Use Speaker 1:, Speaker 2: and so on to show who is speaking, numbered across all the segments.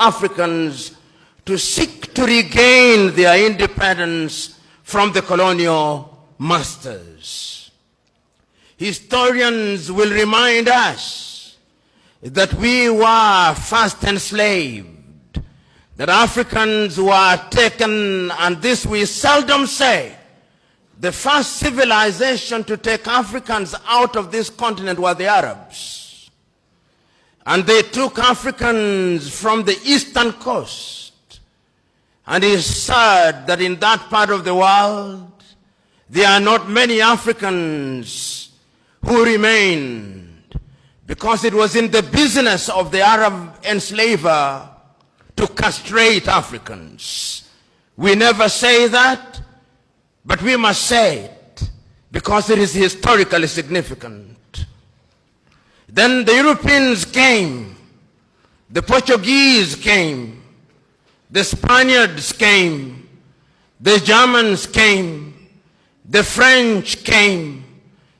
Speaker 1: Africans to seek to regain their independence from the colonial masters. Historians will remind us that we were first enslaved, that Africans were taken, and this we seldom say. The first civilization to take Africans out of this continent were the Arabs. And they took Africans from the eastern coast. And it is sad that in that part of the world, there are not many Africans who remained, because it was in the business of the Arab enslaver to castrate Africans. We never say that, but we must say it because it is historically significant. Then the Europeans came, the Portuguese came, the Spaniards came, the Germans came, the French came,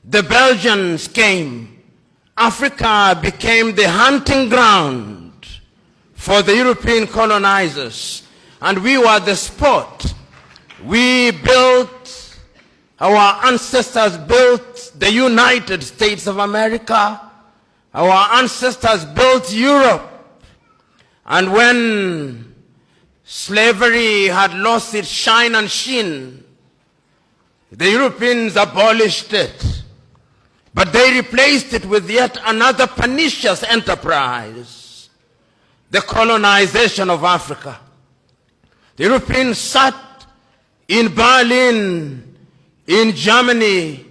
Speaker 1: the Belgians came. Africa became the hunting ground for the European colonizers, and we were the sport. We built, our ancestors built the United States of America. Our ancestors built Europe. And when slavery had lost its shine and sheen, the Europeans abolished it. But they replaced it with yet another pernicious enterprise, the colonization of Africa. The Europeans sat in Berlin, in Germany,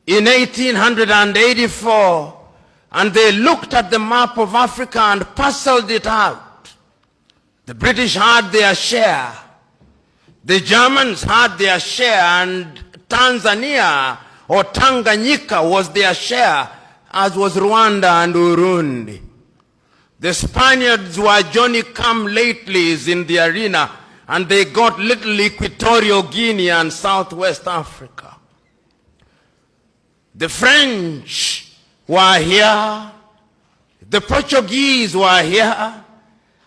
Speaker 1: in 1884, and they looked at the map of Africa and parceled it out. The British had their share. The Germans had their share, and Tanzania or Tanganyika was their share, as was Rwanda and Burundi. The Spaniards were Johnny-come-latelys in the arena, and they got little Equatorial Guinea and Southwest Africa. The French were here, the Portuguese were here,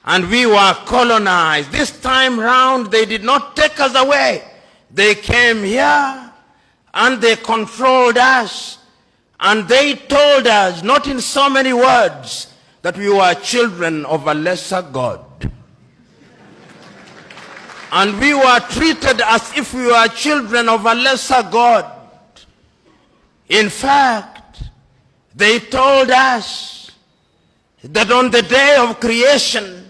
Speaker 1: and we were colonized. This time round, they did not take us away. They came here, and they controlled us, and they told us, not in so many words, that we were children of a lesser God. And we were treated as if we were children of a lesser God. In fact, they told us that on the day of creation,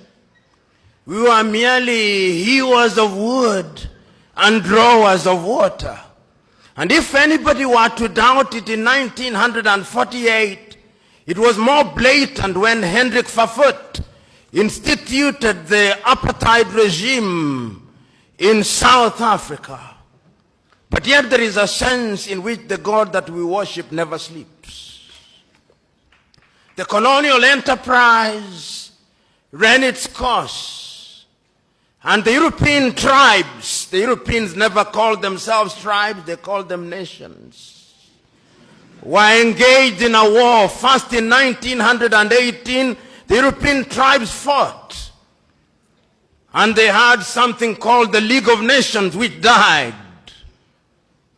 Speaker 1: we were merely hewers of wood and drawers of water. And if anybody were to doubt it, in 1948, it was more blatant when Hendrik Verwoerd instituted the apartheid regime in South Africa. But yet there is a sense in which the God that we worship never sleeps. The colonial enterprise ran its course. And the European tribes, the Europeans never called themselves tribes, they called them nations, were engaged in a war. First in 1918, the European tribes fought. And they had something called the League of Nations, which died.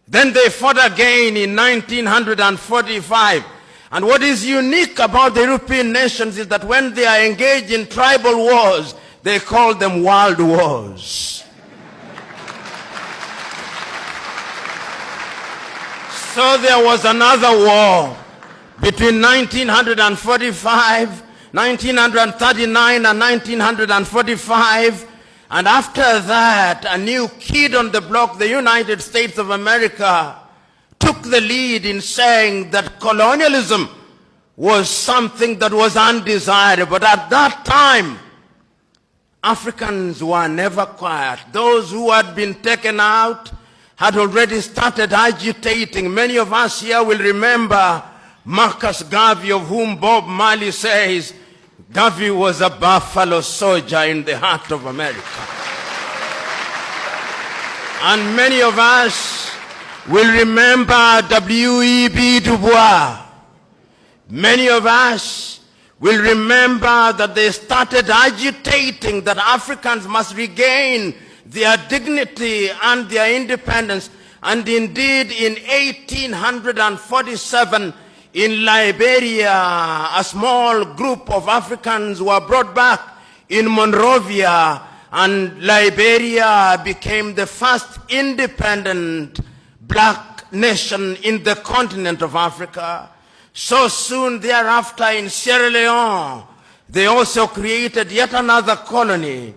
Speaker 1: Then they fought again in 1945. And what is unique about the European nations is that when they are engaged in tribal wars, they call them world wars. So there was another war between 1945, 1939 and 1945. And after that, a new kid on the block, the United States of America, took the lead in saying that colonialism was something that was undesirable. But at that time, Africans were never quiet. Those who had been taken out had already started agitating. Many of us here will remember Marcus Garvey, of whom Bob Marley says, Garvey was a buffalo soldier in the heart of America. And many of us will remember W.E.B. Du Bois. Many of us will remember that they started agitating that Africans must regain their dignity and their independence. And indeed, in 1847, in Liberia, a small group of Africans were brought back in Monrovia, and Liberia became the first independent black nation in the continent of Africa. So soon thereafter, in Sierra Leone, they also created yet another colony.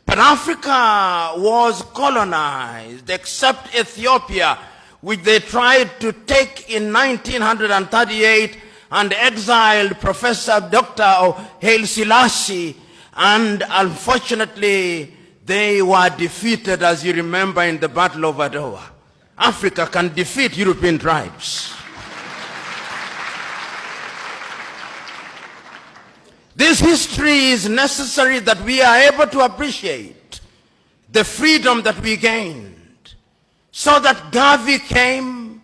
Speaker 1: But Africa was colonized, except Ethiopia, which they tried to take in 1938 and exiled Professor Dr. Haile Selassie. And unfortunately, they were defeated, as you remember, in the Battle of Adwa. Africa can defeat European tribes. This history is necessary that we are able to appreciate the freedom that we gained. So that Garvey came,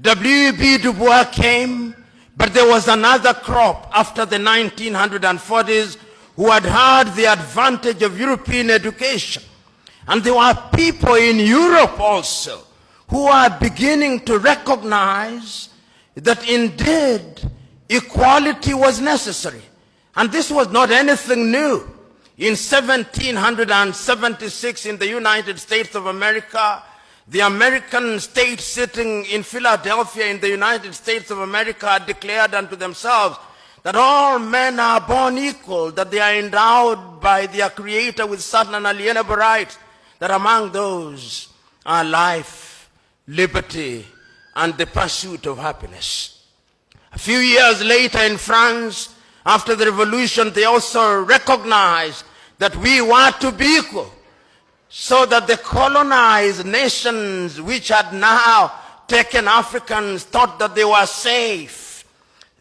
Speaker 1: W.B. Du Bois came, but there was another crop after the 1940s who had had the advantage of European education. And there were people in Europe also who are beginning to recognize that indeed equality was necessary. And this was not anything new. In 1776 in the United States of America, the American state sitting in Philadelphia in the United States of America declared unto themselves that all men are born equal, that they are endowed by their Creator with certain unalienable rights, that among those are life, liberty, and the pursuit of happiness. A few years later in France, after the revolution, they also recognized that we were to be equal, so that the colonized nations which had now taken Africans thought that they were safe.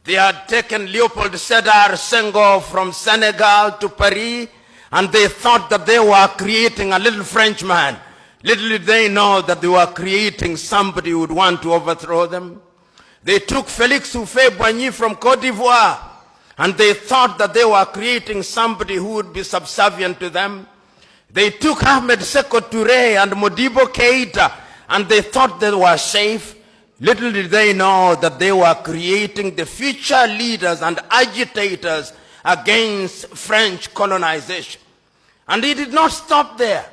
Speaker 1: They had taken Leopold Sédar Senghor from Senegal to Paris, and they thought that they were creating a little Frenchman. Little did they know that they were creating somebody who would want to overthrow them. They took Félix Houphouët-Boigny from Côte d'Ivoire, and they thought that they were creating somebody who would be subservient to them. They took Ahmed Sékou Touré and Modibo Keïta, and they thought they were safe. Little did they know that they were creating the future leaders and agitators against French colonization. And it did not stop there.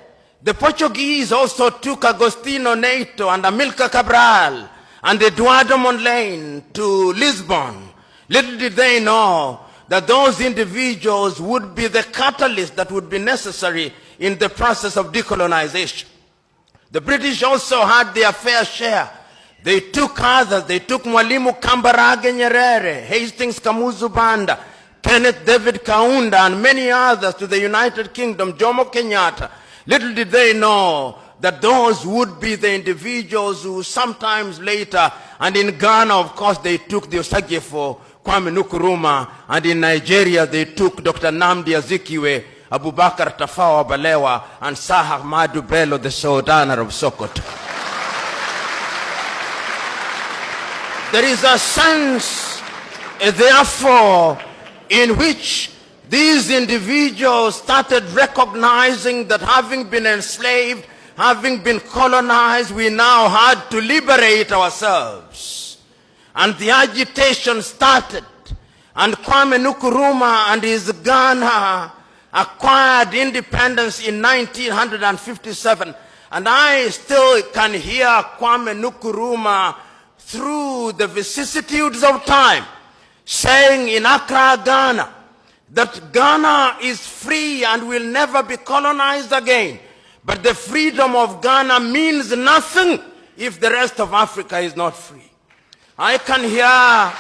Speaker 1: The Portuguese also took Agostinho Neto and Amilcar Cabral and Eduardo Mondlane to Lisbon. Little did they know that those individuals would be the catalyst that would be necessary in the process of decolonization. The British also had their fair share. They took others. They took Mwalimu Kambarage Nyerere, Hastings Kamuzu Banda, Kenneth David Kaunda, and many others to the United Kingdom, Jomo Kenyatta. Little did they know that those would be the individuals who sometimes later, and in Ghana, of course, they took the Osagyefo, Kwame Nkrumah, and in Nigeria they took Dr. Nnamdi Azikiwe, Abubakar Tafawa Balewa, and Sir Ahmadu Bello, the Sultan of Sokoto. There is a sense, therefore, in which these individuals started recognizing that having been enslaved, having been colonized, we now had to liberate ourselves. And the agitation started, and Kwame Nkrumah and his Ghana acquired independence in 1957. And I still can hear Kwame Nkrumah through the vicissitudes of time saying in Accra, Ghana, that Ghana is free and will never be colonized again. But the freedom of Ghana means nothing if the rest of Africa is not free. I can hear